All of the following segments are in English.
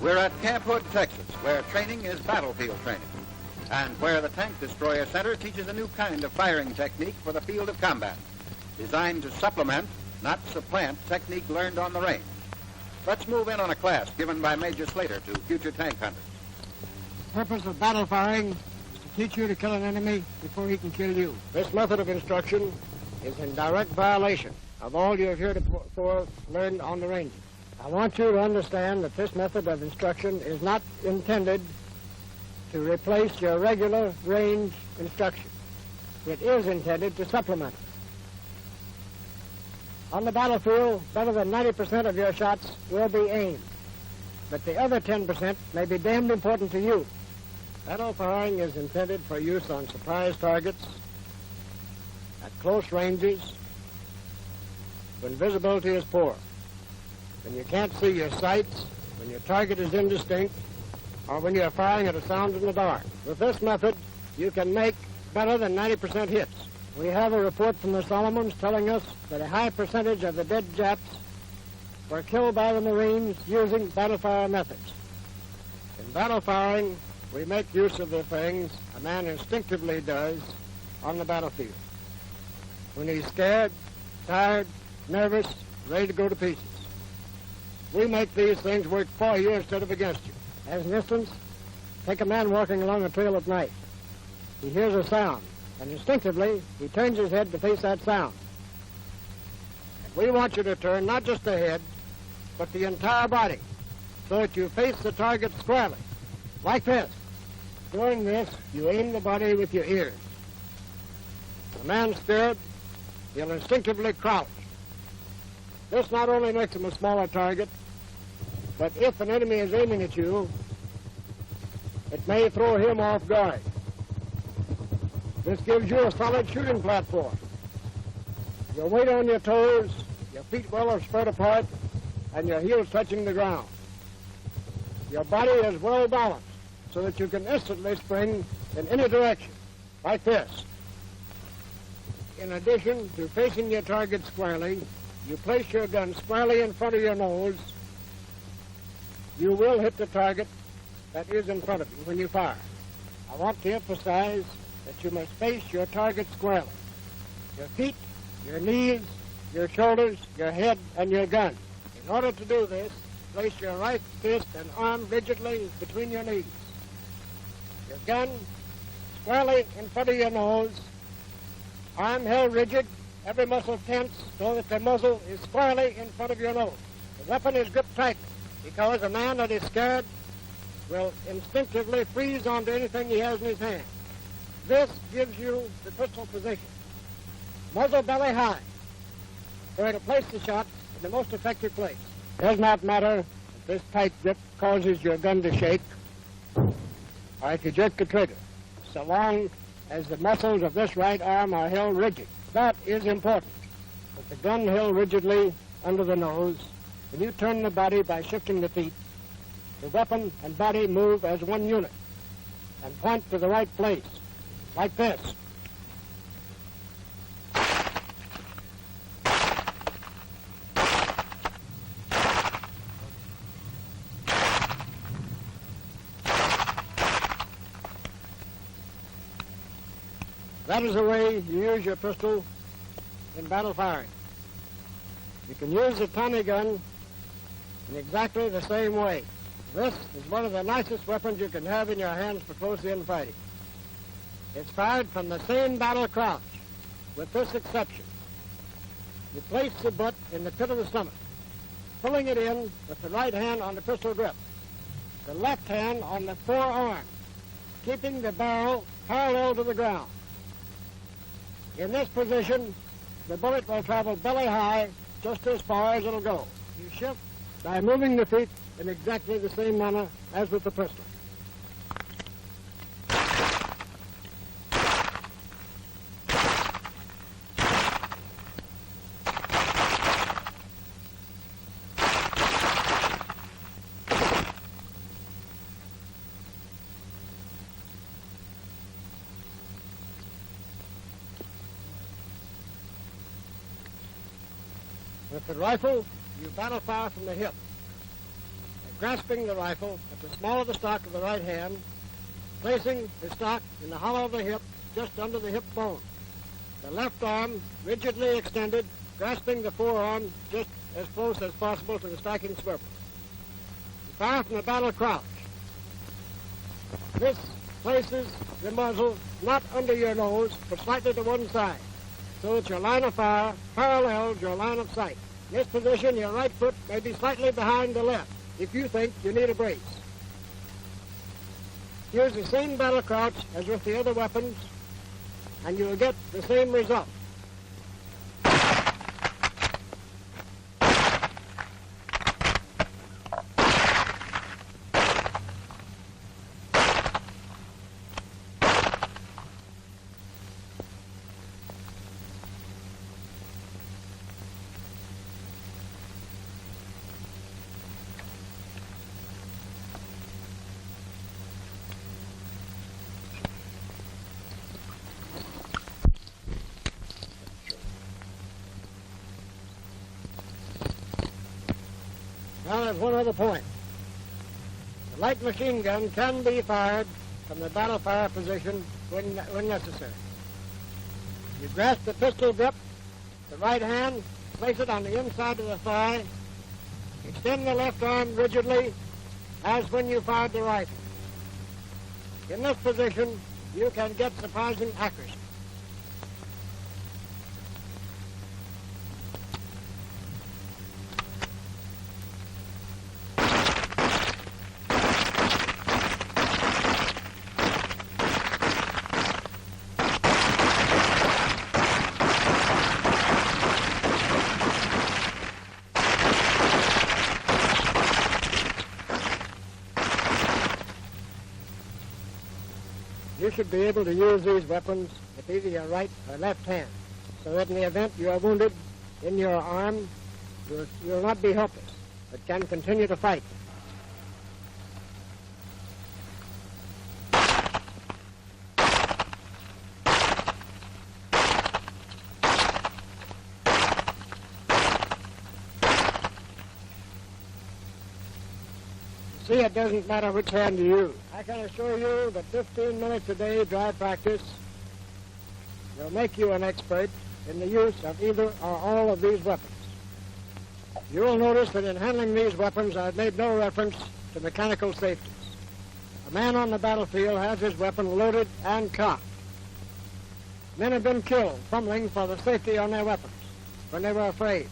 We're at Camp Hood, Texas, where training is battlefield training, and where the Tank Destroyer Center teaches a new kind of firing technique for the field of combat, designed to supplement, not supplant, technique learned on the range. Let's move in on a class given by Major Slater to future tank hunters. The purpose of battle firing is to teach you to kill an enemy before he can kill you. This method of instruction is in direct violation of all you have heretofore learned on the ranges. I want you to understand that this method of instruction is not intended to replace your regular range instruction. It is intended to supplement it. On the battlefield, better than 90% of your shots will be aimed, but the other 10% may be damned important to you. Battle firing is intended for use on surprise targets, at close ranges, when visibility is poor, when you can't see your sights, when your target is indistinct, or when you're firing at a sound in the dark. With this method, you can make better than 90% hits. We have a report from the Solomons telling us that a high percentage of the dead Japs were killed by the Marines using battle fire methods. In battle firing, we make use of the things a man instinctively does on the battlefield. When he's scared, tired, nervous, ready to go to pieces. We make these things work for you instead of against you. As an instance, take a man walking along a trail at night. He hears a sound, and instinctively, he turns his head to face that sound. We want you to turn not just the head, but the entire body, so that you face the target squarely, like this. Doing this, you aim the body with your ears. The man scared, he'll instinctively crouch. This not only makes him a smaller target, but if an enemy is aiming at you, it may throw him off guard. This gives you a solid shooting platform. Your weight on your toes, your feet well spread apart, and your heels touching the ground. Your body is well balanced so that you can instantly spring in any direction, like this. In addition to facing your target squarely, you place your gun squarely in front of your nose. You will hit the target that is in front of you when you fire. I want to emphasize that you must face your target squarely. Your feet, your knees, your shoulders, your head, and your gun. In order to do this, place your right fist and arm rigidly between your knees. Your gun squarely in front of your nose, arm held rigid, every muscle tense so that the muzzle is squarely in front of your nose. The weapon is gripped tightly because a man that is scared will instinctively freeze onto anything he has in his hand. This gives you the pistol position. Muzzle belly high, where to place the shot in the most effective place. It does not matter if this tight grip causes your gun to shake or if you jerk the trigger, so long as the muscles of this right arm are held rigid. That is important. With the gun held rigidly under the nose, when you turn the body by shifting the feet, the weapon and body move as one unit and point to the right place, like this. That is the way you use your pistol in battle firing. You can use the Tommy gun in exactly the same way. This is one of the nicest weapons you can have in your hands for close-in fighting. It's fired from the same battle crouch, with this exception. You place the butt in the pit of the stomach, pulling it in with the right hand on the pistol grip, the left hand on the forearm, keeping the barrel parallel to the ground. In this position, the bullet will travel belly high just as far as it'll go. You shift by moving the feet in exactly the same manner as with the pistol. With the rifle, you battle fire from the hip. grasping the rifle at the small of the stock of the right hand, placing the stock in the hollow of the hip just under the hip bone. The left arm rigidly extended, grasping the forearm just as close as possible to the striking swivel. You fire from the battle crouch. This places the muzzle not under your nose, but slightly to one side, so that your line of fire parallels your line of sight. In this position, your right foot may be slightly behind the left if you think you need a brace. Use the same battle crouch as with the other weapons, and you will get the same result. Now, there's one other point. The light machine gun can be fired from the battle fire position when necessary. You grasp the pistol grip, the right hand, place it on the inside of the thigh, extend the left arm rigidly as when you fired the rifle. In this position, you can get surprising accuracy. You should be able to use these weapons with either your right or left hand, so that in the event you are wounded in your arm, you will not be helpless, but can continue to fight. See, it doesn't matter which hand you use. I can assure you that 15 minutes a day dry practice will make you an expert in the use of either or all of these weapons. You will notice that in handling these weapons, I've made no reference to mechanical safeties. A man on the battlefield has his weapon loaded and cocked. Men have been killed fumbling for the safety on their weapons when they were afraid.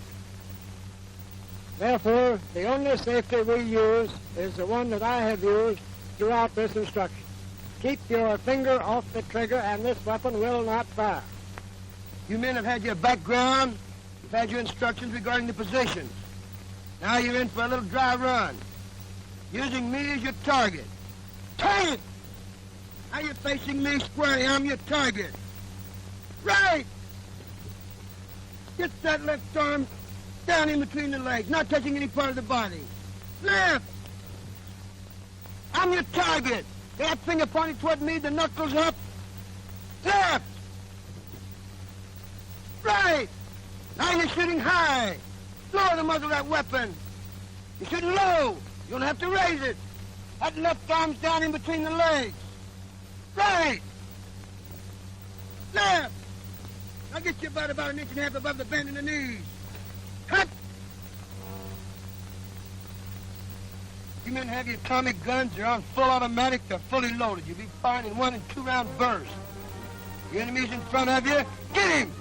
Therefore, the only safety we use is the one that I have used throughout this instruction. Keep your finger off the trigger and this weapon will not fire. You men have had your background, you've had your instructions regarding the positions. Now you're in for a little dry run, using me as your target. Target! Now you're facing me squarely, I'm your target. Right! Get that left arm down in between the legs, not touching any part of the body. Left! I'm your target. Get that finger pointing toward me, the knuckles up. Left! Right! Now you're shooting high. Lower the muzzle of that weapon. You're shooting low. You don't have to raise it. That left arm's down in between the legs. Right! Left! I'll get you about an inch and a half above the bend in the knees. Cut! You men have your atomic guns, they're on full automatic, they're fully loaded. You'll be firing in 1 and 2 round bursts. Your enemy's in front of you, get him!